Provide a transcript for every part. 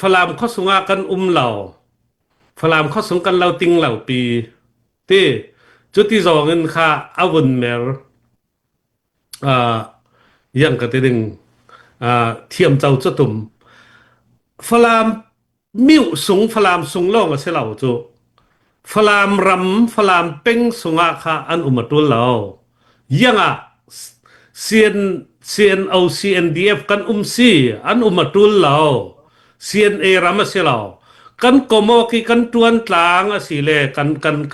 ฝรั่งเขาสงากันเหล่าฝรั่งเขาสงกันเหล่าติงเหล่าปีที่จุดที่2เงินค่าอวนเมรยังกะติดึงเทียมเจ้าจุตุมฝรั่งมิวสงฝรั่งสงล่องอะเสเหล่าจุฝรั่งรำฝรั่งเป็งสงาค่าอันอุมตุลเหล่ายังCNO CNDF กันซีอันอุมตุลเหล่า CNA รำอะเสเหล่ากันกมอกีกันตวนตลางอะสิเลกั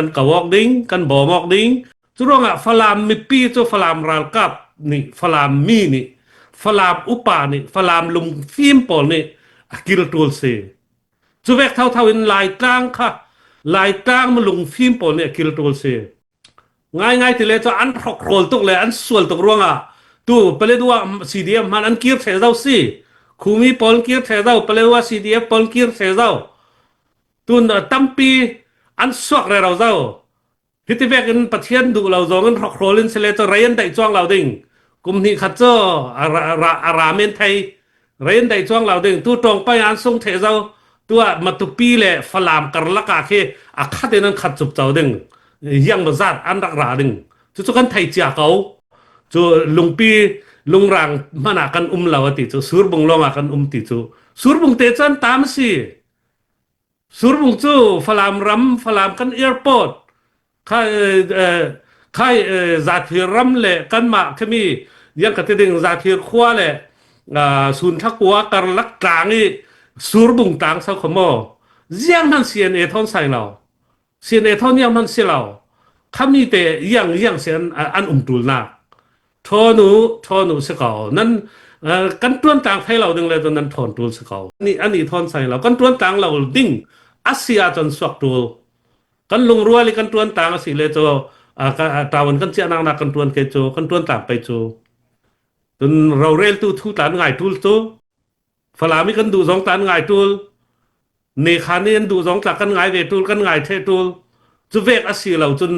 นกะวอกดิ้งกันบ่มอกดิ้งจุรองอะฝรั่งมีปีจุฝรั่งรัลกับนี่ฝรั่งมีนี่ฝรั่งอุปานี่ฝรั่งลุงฟิล์มปอลนี่กิลตูลเซจุเวกเท่าๆอินหลายตางค่ะหลายตางมันลุงฟิล์มปอลนี่กิลตูลเซง่ายๆที่เลยจะอันรอกโรลตุกเลยอันสวลตุกรวงอ่ะตู้ไปเลยดูว่า CDF มันอันกิลเทเจ้าสิคูมีปอลกิลเทเจ้าไปเลยว่า CDF ปอลกิลเทเจ้าตุนตั้มปีอันสวกเลยเราเจ้าพิธีเวกินประเทศดูเราจงอันรอกโรลินเสเลจะเรียนได้จ้วงเราดิ่งกุมนี้ขัดเจ้าอาราเมนไทยเรียนได้จ้วงเราดิ่งตู้ตรงไปอันทรงเทเจ้าตัวมาตุปีเลยฝรั่งกระลักอาเคอาคาเดนันขัดจุบเจ้าดิ่งยังบซาดอันรักราดิ่งจุกันไทยเจ้าเขาจูลุงปีลุงรังมันอากันเราติจูสุรบุงลงอากันติจูสุรบุงเตจันตามสิสุรบุงจูฝรั่งรำฝรั่งกันแอร์พอร์ตค่ายซาทีรำเลยกันมาแค่มียังกะติดึงซาทีขวาเลยศูนย์ทักวัวกระลักกลางนี่สุรบุงต่างสักขโมยังมัน CNA ท่อนใส่เรา CNA ท่อนยังมันเสียเราถ้ามีแต่ยังเสียอันตุลนาทอนูสกาวนั้นกันตวนต่างให้เราดึงเลยตอนนั้นทอนตูลสกาวนี่อันนี้ทอนใส่เรากันตวนต่างเราดิ่งอาเซียจนสวกตัวกันลงรัวเลยกันตวนต่างสิเลยโจตาวันกันเจ้านางนักกันตวนเกโจกันตวนต่างไปโจจนเราเรลตู้ทุตานง่ายตูลโจฝรั่งมีกันดู2ตานง่ายตูลเนคานี่ดู2ตากันง่ายเวตูลกันง่ายเทตูลจุเวกอาเซียเราจน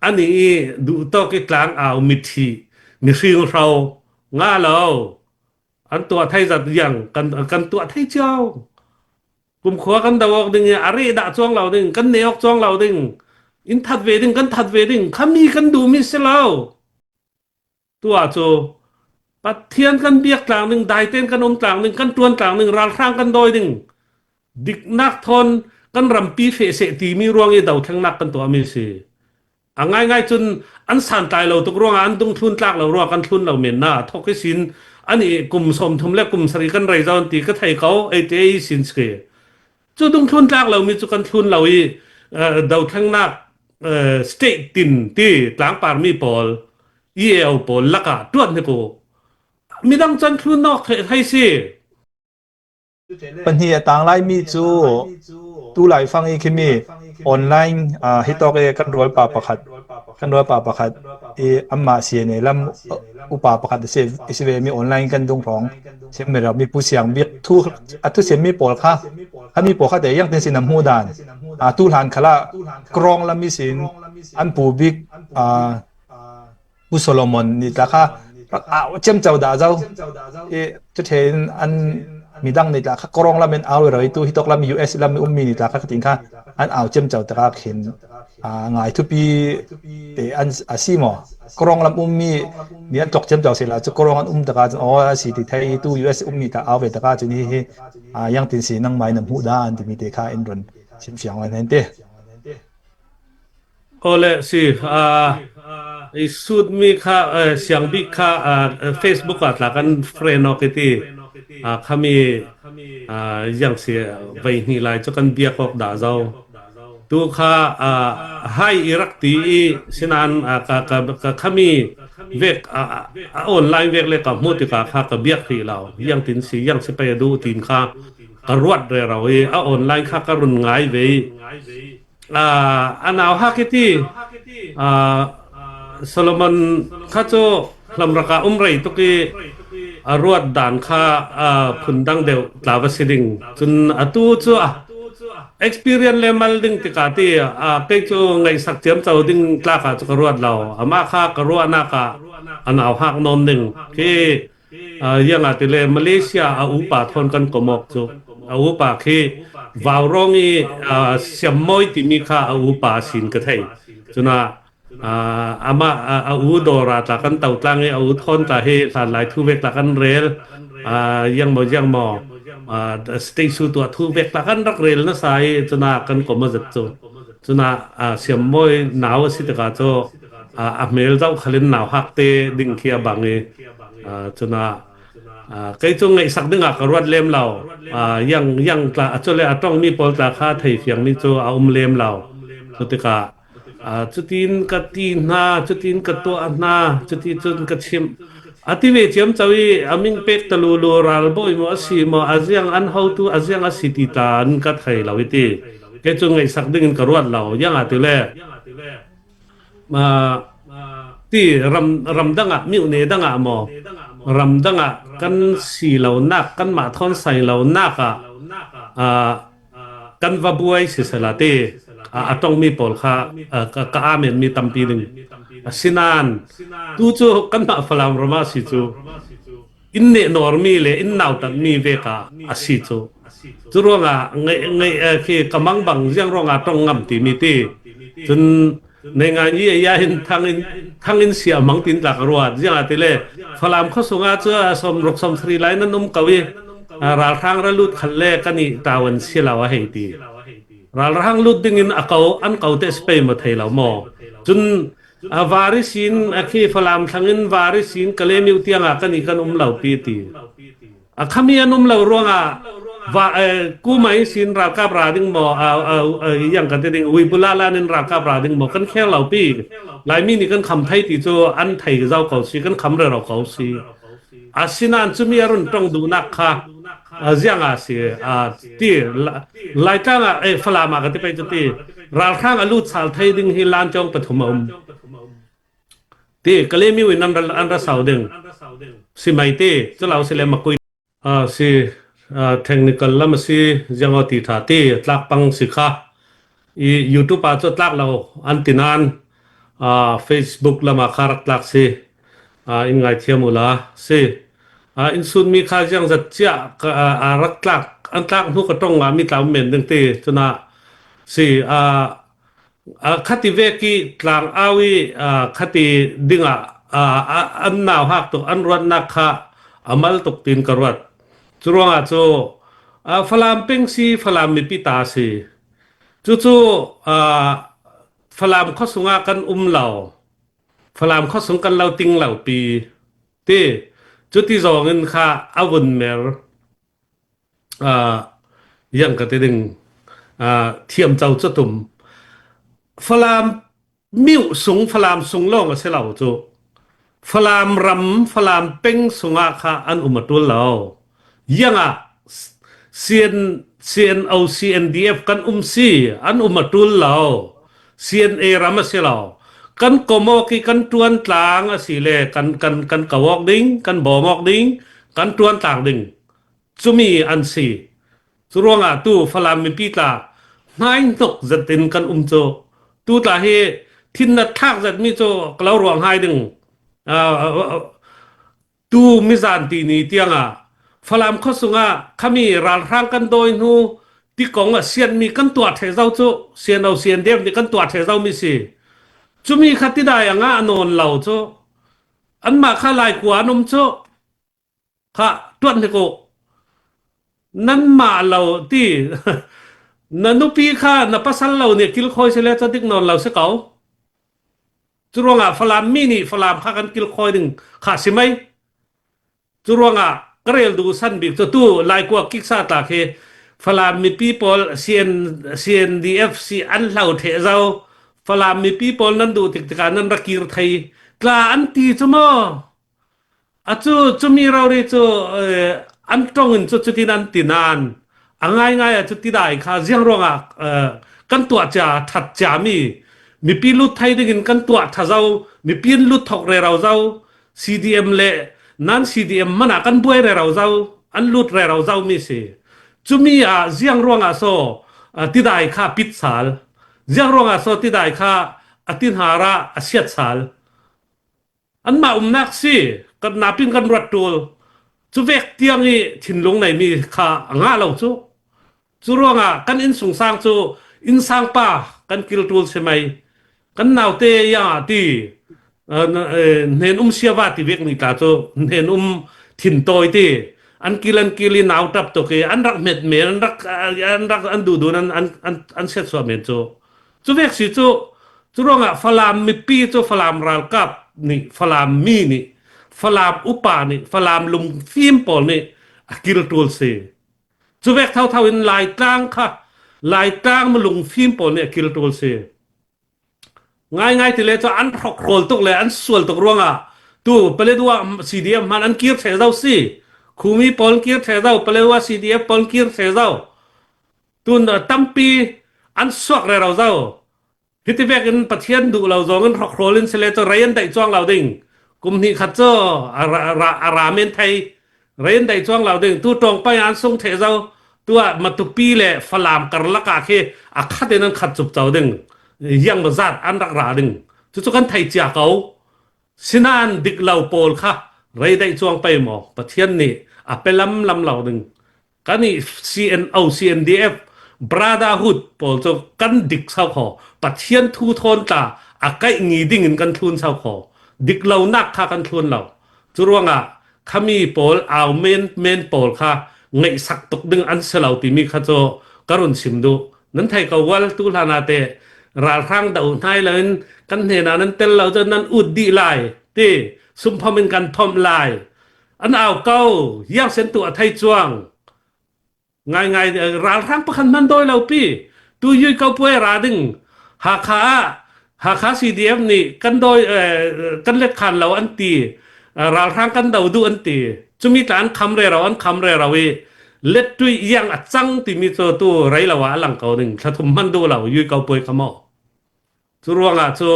อันนี้ดูตอกกลางมิทีมีสิ่งเราง่าเราอันตัวไทยจัดอย่างกันตัวไทยเจ้ากุมขวากันดาวดึงอะไรด่าจ้วงเราดึงกันเนยกจ้วงเราดึงอินทัดเวดึงกันทัดเวดึงขามีกันดูมิเสลาตัวโจปัดเทียนกันเบียกกลางหนึ่งได้เต้นกันกลางหนึ่งกันตวนกลางหนึ่งราร่างกันโดยดึงดิกนักทนกันรำปีเฟเสตีมีรวงดาวแข่งนักกันตัวมิเสง่ายจนอันสันตายเราตกรวงอันต้องทุนตากเรารอกันทุนเราเมนนาทอกสินอันนี้กลุ่มสมทุมและกลุ่มสริกันไรจอนตีก็ไทยเขาเจสินสเกจุดต้องทุนตากเรามีจุกันทุนเราดาวแข่งนักสเตตินที่กลางปาร์มีปอลปอลลักะตวนเนี่ยกูมีดังจันทุนนอกไทยสิปัญหาต่างหลายมีจูตู้หลายฟังอีกมีออนไลน์ฮิตอกกันรวยป่าประคัดอัมมาเสียเนี่ยลำอุปาประคัดเสเวมีออนไลน์กันตรงของเช่นเรามีผู้เสียงเบียกทุเสียมีปอลค่ะถ้ามีปอลค่ะแต่ยังเป็นสินำหูดานตู้หานขละกรองละมีสินอันปูบิกผู้โซโลมอนนี่ตาค่ะเจ้าเจ้าด่าเจ้าจะเห็นอันมีดังนี่ตากรองละเป็นเอาเลยตู้ฮิตอกละมี US ละมีมีนี่ตาค่ะติงค่ะอันเอาเจ้าเจ้าตาเห็นง่ายทุปีอันซีหมอกรองลำมีเนี่ยตกเจ้าเจ้าเสร็จแล้วจะกรองอันตะการสิที่ไทยตู้ US มีตาเอาไปตะการจนี่ยังตินสีนั่งไม้น้ำหูด้านที่มีเตค่าอินรอนชิมเสียงอะไรนั่นเต้โอเลสิสุดมีค่าเสียงบิ๊กค่าFacebook อ่ะละกันเฟรนด์ออกที่เขามียังเสียไปนี่ลายจะกันเบียกออกด่าเจ้าตัวค่าให้อิรักตีสินันเขามีเวกออนไลน์เวกเลยกับมุติกาค่ากับเบียกที่เรายังตินสียังสิไปดูตีนค่ากระรวดเลยเราออนไลน์ค่ากระรุนง่ายเว้ยอันเอาฮักที่โซโลมอนข้าโจลำรักไรตุกีรวดด่านค่าพุนดังเดียวลาวสิดิงจนตู้โจexperience level ดึงติกาที่เปโจไงสักเจียมเจ้าดึงกล้าขาจะกรวดเรามาค่ากรวดนากะอันเอาฮักนมหนึ่งที่ยังอาติเลมาเลเซียอุปาทนกันกมอกโจ อาวุปาคือวาวรองอีเสียมมอยที่มีค่าอาวุปาสินกระไทยจุนะอามาอาวุดอราตากันเต่าตลางอาวุทอนตาเฮสานหลายทูเวกตากันเรลยังมอสเตซูตัวทูเวกตากันรักเรลนะสายจุนะกันก็มาจัดจุนะเสียมมอยหนาวสิตกาโจเมลเจ้าขลินหนาวฮักเตดิ่งเคียบังจุนะcái chung ngày sắc đứng cái ruột lem lào yang là cho lẽ trong mi pol ta kha thầy phiang mi cho lem lào cho tất cả cho tin cái tin na cho tin cái to na cho tin cái chim ti về chém chawi amin pek talu lo ral boy mo si mo aziang an how to aziang a city ta an ka thai law iti cái chung ngày sắc đứng cái ruột lào yang ti le mà ti ram danga mi ne danga mo ram danga kan si lo nak kan ma thon sai lo nak kan va buai si salate atong mi pol kha ka amen mi tampi ding sinan tu chu kan ma falam rama si chu inne normi le in naw tak mi ve ka asi chu chu ronga ngai ke kamang bang jiang ronga tong ngam ti mi ti chunในงานยี่ยาเห็นทางอินเสียมังตินจากรวดยังอาทิเลฟลามข้อสงอาเจ้าสมรกสมสรีไลนั้นนุ่มกวีราทางระลุดขันเล่กันนี่ตาวันเสียลาวะเหตีราทางลุดดึงินอันเก่าเตสเปมาไทยลาวมอจนวาริสินคีฟลามทางอินวาริสินกะเลมิวเตียงกันนี่กันเหล่าปีตีขมีอันเหล่ารวงว่ากูไม่สินราคาปราดิงบ่อย่างกันติงวิบุลาลานินราคาปราดิงบ่กันแค่เหล่าปีหลายมีนี่กันคำไทยติโจอันไทยเจ้าเขาสิกันคำเราเขาสิสินันจุมีอรุณต้องดูนักค่ะยังสิที่หลายครั้งฟลามากันที่ไปจุดที่ราคาลุดสาวไทยดิงฮิลานจงปฐมที่กะเลมีวินันอันรัสาวดึงสิไม่ที่จะเราสิเลมาคุยสิtechnical ละมั้ยยังเอาติดท่าที่ตลักปังสิค่ะYouTube อาจจะตลักเราอันตินาน Facebook ละมาคารักตลักสิอินไงเทียมุลาสิอินซุนมีค่ายังจัดเจ้ารักตลักอันตลักนุกต้องมีตามเมนดึงตีจนะสิคติเวกีกลางอาวีคติดิ่งอันหนาวหักตัวอันรวนนักค่ะอามัลตกตีนกรวดจุรวงฟลามเป็งซีฟลามมีปิตาซีจู่ฟลามข้อสงกันเหล่าฟลามข้อสงกันเหล่าติงเหล่าปีที่จุดที่สองเงินค่าอาวุนเมรยังกระติดึงเทียมเจ้าจุตุ่มฟลามมิวสูงฟลามสูงล่องเสเหล่าจู่ฟลามรำฟลามเป็งสงค่าอันอุมาตัวเหล่ายังCN CNDF กันซีอันมาตุลเหล่า CNA รามาเสียเหล่ากันกโมกีกันตวนต่างสิเลกันกวอกดิ้งกันบ่มอกดิ้งกันตวนต่างดิ้งจุมีอันซีสุรวงตูฟลามมีปีตาไม่ตกจัดตินกันโจตูตาเฮทินนัดทักจัดมีโจกล่าวรวงให้ดิ้งตูมิจานตีนี้เตียงฟลามข้อสงขามีรานร่างกันโดยนูที่กองเสียนมีกันตัวเทเจ้าโจเสียนเอาเสียนเดียมมีกันตัวเทเจ้ามีสิจุมีขัดที่ได้ยังนอนเหล่าโจอันมาข้าลายกว่านมโจค่ะตวนเทโกนั่นมาเหล่าที่นันุปีข้านับภาษาเหล่าเนี่ยกิลคอยเสร็จจะดิ้งนอนเหล่าเสกเอาจุรวงฟลามมินิฟลามข้ากันกิลคอยดึงขาดใช่ไหมจุรวงก็เรียลดูสันบิกตัวตู้ลายกว่ากิกซาตาเคฟลามมีปีปอลCNDF ซีอันเหล่าเทเจ้าฟลามมีปีปอลนั้นดูติดการนั้นรักกีรไทยกลาอันตีจมอจูมีเราเรียจูอันตรงอินจุดที่นั้นตินานง่ายจุดที่ได้ค่ะเสียงร้องกันตัวจ่าถัดจ่ามีปีลุดไทยได้กินกันตัวถ้าเจ้ามีปีนลุดถกเรเราเจ้า CDM เล่นั้น CDM มันกันบวยเราเจ้าอันลุดเราเจ้ามีสิจุมีเสียงร้องโซที่ได้ค่ะปิดสาลเสียงร้องโซที่ได้ค่ะตินหาระเสียดสาลอันมานักสิกันนับเป็นกันรัดตัวจุเวกเตียงนี่ถิ่นลงไหนมีค่ะง่าเราจุ จุรวงกันอินสุงสร้างจูอินสร้างป่ากันกิลตูลใช่ไหมกันนาวเตยาตีเห็นเสียวาติเวกนี่ตาจูเห็นถิ่นโตยตีอันกิลินาวตับตกอันรักเม็ดเมอันรักอันดูนั้นอันเสร็จสวเมจูเวกสิจูรวงฟลามมิปีจูฟลามรัลกับนี่ฟลามมีนี่ฟลามอุปานี่ฟลามลุมฟิมปอลนี่กิลตูลเซจูเวกเท่าอินลายตางค่ะลายตางมาลงฟิล์มปนเนี่ยกิลตูลเซง่ายที่เลยจะอันหกโรลตกเลยอันส่วนตกร่วงตู้เปเลยดูว่า CDF มันอันกิร์เทเจ้าสิคูมีปนกิร์เทเจ้าเปเลยว่า CDF ปนกิร์เทเจ้าตู้ตั้มปีอันสวกเลยเราเจ้าพิธีเวกันประเทศดูเราจงันหกโรลินเสเลจะเรียนได้จ้องเราดิ่งกุมนี้ขัดเจ้าอาราเมนไทยเรียนได้จ้องเราดิ่งตู้ตรงไปอันส่งเทเจ้าตัวมาตุปีเลยฝรั่งกระลักอาเคอาคาเดนันขัดจุบเจ้าดึงยังมาจัดอันรักราดึงจุกันไทยจากเขาสินานดิกเหล่าโปลค่ะไรได้จวงไปหมอประเทศนี้ไปลำเหล่าดึงกันนี่ CNDF Brotherhood โปลจะกันดิกเศร้าขอประเทศทูทนตาใกล้งีดิ่งกันทุนเศร้าขอดิกเหล่านักค่ะกันทุนเหล่าจุรวงขามีโปลเอาเมนโปลค่ะไงสักตกดึงอันเสลาติมีข้าโจกรุณสิมดูนั้นไทยก็วัลตุลานาเตราร่างดาวไทยเลยกันเห็นนั้นเตลเราจะนั้นอุดดีไลที่สุมพมินกันทอมไลอันเอาเก้าย่างเส้นตัวไทยจวงง่ายราร่างประคันมันโดยเราพี่ตัวยุยเก้าป่วยราดึงหาขาCDFนี่กันโดยกันเล็กขันเราอันตีราร่างกันดาวดูอันตีจะมีการคำเรเราอันคำเรเราเล็ดด้วยยังจังที่มีตัวไรละวะหลังเขาหนึ่งถ้าทุ่มมันดูเรายุยเกาป่วยขมอจุรวงจู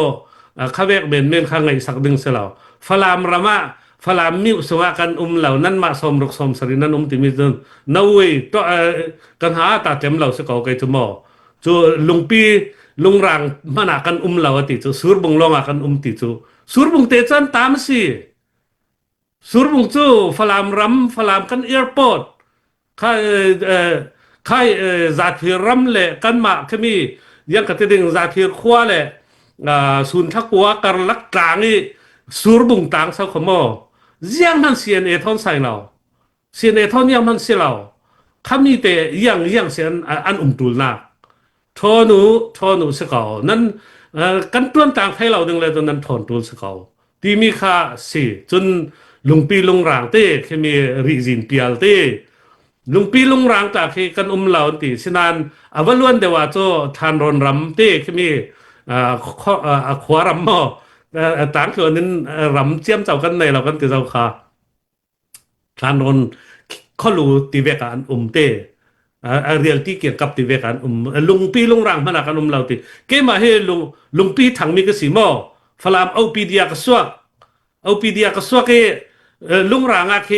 ข้าเวกเบนเมนข้างไงสักดึงเสลาฟลามรามาฟลามมิวสวากันเหล่านั้นมาสมรุกสมสรินันที่มีจนนาเวตัวกันหาตาเต็มเหล่าสกาวไกทุมอจูลุงปีลุงรังมันอากันเหล่าติจูสุรบุงลงอากันติจูสุรบุงเตจันตามสิสุรบุงจูฟลามรัมฟลามกันแอร์พอร์ตค่ายซาทีรัมเล่กันมาขมียังกระติงซาทีขวาเล่ศูนย์ทักวัวกระลักกลางนี่สุรบุงต่างสักขโมยังมันเสียนทอนใส่เราเสียนทอนยังมันเสียเราขมีแต่ยังเสียนอันตุลนาทอนูสกาวนั้นกันต้นต่างให้เราดึงเลยตอนนั้นถอนตุลสกาวที่มีค่าสิจนลุงปีลุงร่างเต้แค่มีริจินเปียลเต้ลุงปีลุงร่างจากที่กันเหล่าตีสินานอวล้วนเดว่าโจทานรอนรำเต้แค่มีขวารำหม้อต่างส่วนนั้นรำเจียมเจ้ากันในเรากันตีเจ้าค่ะทานรอนข้อรู้ตีเวกันเต้เรียลที่เกี่ยวกับตีเวกันลุงปีลุงร่างมันกันเหล่าตีเกี่ยมาให้ลุงปีถังมีกระสีหม้อฟลามเอาปีเดียกสวกเอาปีเดียกสวกลุงรางเค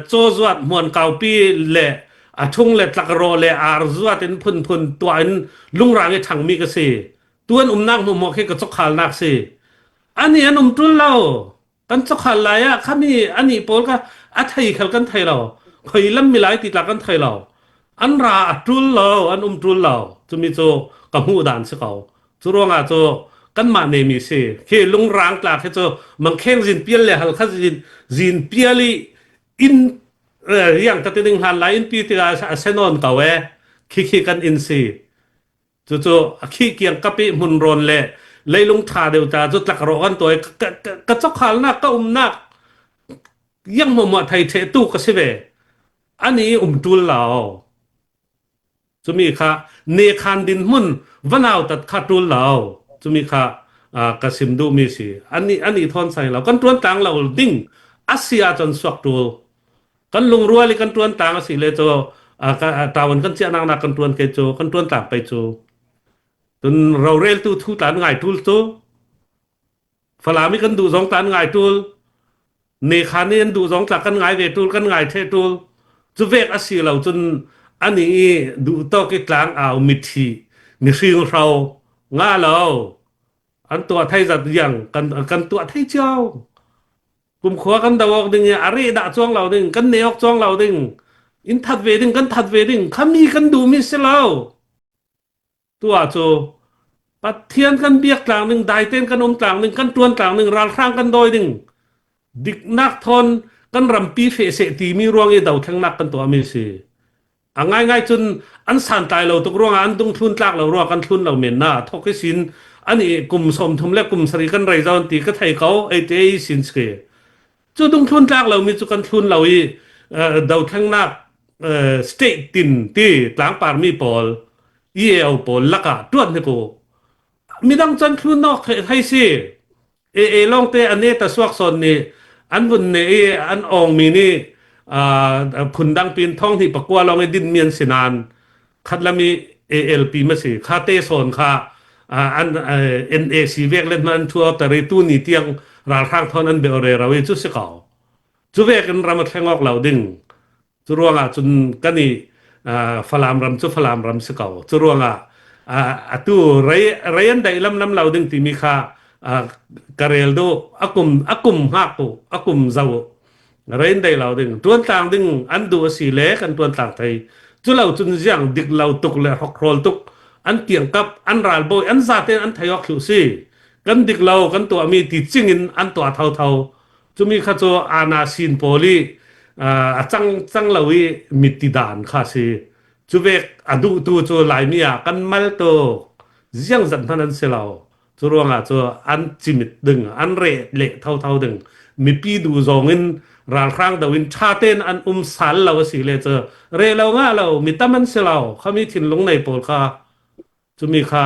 โจจวดมวนเกาปีเล่ทุ่งเล่ตะกโรเล่อาร์จวดเป็นพุนตัวอันลุงรางถังมีกระสีตัวอันนักมอกให้กระจกขานนักสิอันนี้อันตุลเรากันจกขานไรข้ามีอันนี้ปอลก็อัฐิเขากันไทยเราคอยล้ำมีหลายติดหลักกันไทยเราอันราตุลเราอันตุลเราจะมีโจกับหูด่านสิเขาจุรวงโจกันมาเนมิเซเคลุงรางกลาเคโจมันแข่งจินเปียเลยฮัลคัจินเปียลีอินยังตัดดึงหันไลน์ปีที่เซนอนกับคิกันอินซีจู่ขี้เกียงกับปีมุนรอนเลยลุงท่าเดียวจ้าจุดหลักรอกันตัวกระจกขานนักก็นักยังมัวไทยเทตู้ก็สิเวอันนี้ตุลเราจะมีค่ะเนคันดินมุนวันเอาตัดขาตุลเราจะมีค่ะกสิมดูมีสิอันนี้ทอนใส่เรากันตัวนต่างเราดิ้งอาเซียจนสวกตัวกันลงรัวเลยกันตัวนต่างสิเลยตัวตาวันกันเจ้านักกันตัวนเกโจกันตัวนต่างไปโจจนเราเรลตู้ทุตานง่ายทุลโตฝรั่งมีกันดูสองตานง่ายทุลเนคานีนดูสองตากันง่ายเวทุลกันง่ายเททุลจะเวกอาเซียเราจนอันนี้ดูโตกิกลางเอามิทีมีสิ่งเราง่าเราอันตัวไทยจัดยังกันตัวไทยเจ้ากลุ่มขวากันดาวดึงอะไรด่าจ้วงเราดึงกันเนยออกจ้วงเราดึง in that wedding kan that wedding kami kan du mi selao tua cho pat thian kan biak tlang ning dai ten kan tlang ning kan tuan tlang ning ral khang kan doi ding dik nak thon kan rampi fe se ti mi ruang e dau thang nak kan to mi se angai ngai chun an san tai lo tuk ruang an tung thun tlak lo ruang kan thun lo men na thok ke sin ani kum som thum le kum sari kan rai zaun ti ka thai kau ai te sin ske chu tung thun tlak lo mi chu kan thun lo i dau thang nak state tin ti tlang par mi pol el pol laka tuan ne ko mi dang chan thun nok thai si long te ane ta swak son ni an bun ne an ong mi ni phun dang pin thong thi pakwa long e din mien sinan khat lami ALP ma si kha te son kha an NAC vek len man thu ta re tu ni tiang ral khang thon an be ore rawi chu se kaw chu vek an ramat thengok lau ding chu ruanga chun kani falam ram chu falam ram se kaw chu ruanga atu rayan dai lam lau ding ti mi kha karel do akum ha ko akum zawo rain dai lau ding tuan tang ding an du si le kan tuan tang thai chu lau chun jiang dik lau tuk le hok rol tuk an tiang kap an ral boy an za ten an thayok khu si kan dik lau kan to mi ti chingin an to thau chu mi kha cho ana sin poli chang lawi miti dan kha si chu vek adu tu chu lai mi kan mal to jiang zan thanan se lau chu ronga chu an chimit ding an re le thau ding mi pi du zongin ral khang dawin cha ten an sal law si le che re law nga law mi taman se law khami thin long nei pol kha chu mi kha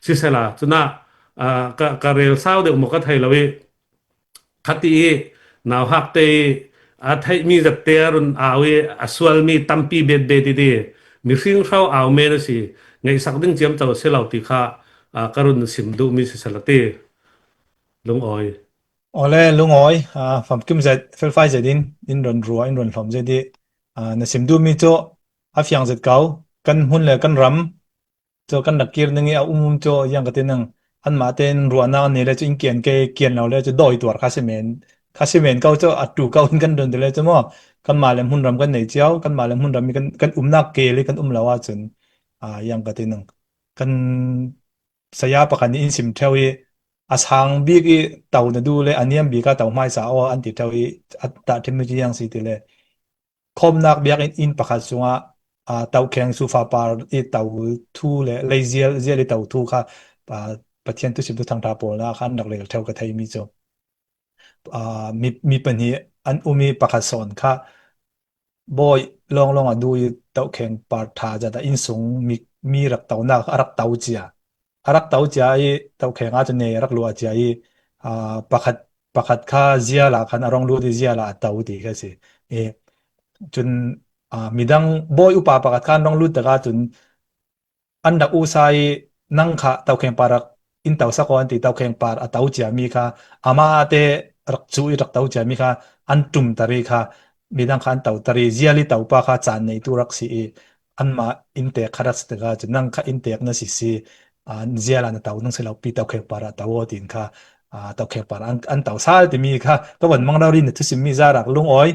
si se la chu na ka rel saw de mo ka thai lawi khati naw hak te thai mi zat te run awe aswal mi tampi be ti mi sing saw aw me na si ngai sak ding chiam chaw se law ti kha karun sim du mi se salate long oi ole lungoi fam kim zet fel fai zedin in ron ruwa in ron hlom zedi na simdu mi cho afyang zet kau kan hun le kan ram cho kan nakir ningi cho yang katinang an ma ten ruana ne le chu in kian law le chu doi twar kha semen kau cho atu kau kan ron de le chu mo kan ma lem hun ram kan nei chiao kan ma lem hun ram mi kan nak ke le kan lawa chun yang katinang kan saya pakan in sim thewi asang bi ki tau na du le aniam bi ka tau mai sa o an ti thewi ta thimi yang si ti le khom nak biak in pakhat sunga tau kheng su fa par i tau thu le lezial i tau thu kha pathian tu sim tu thang ta pol na khan nak le theu ka thai mi cho mi pani an umi pakhat son kha boy long adu i tau kheng par tha ja da in sung mi rak tau na arak tau chia arak tau chia i tau kheng a chane arak lua chia i pakhat kha zia la khan arong lu di zia la tau ti ka si chun midang boy upa pakat khan rong lu ta ka chun anda usai nang kha tau kheng parak in tau sakon ti tau kheng par a tau chia mi kha ama te rak chu i rak tau chia mi kha an tum tari kha midang khan tau tari zia li tau pa kha chan nei tu rak si an ma in te kharat ta ka chun nang kha in tek na si zia la na tau nang se lau pi tau kheng par a tau tin kha tau kheng par an tau sal ti mi kha to ban mang lau ri na thu sim mi za rak lung oi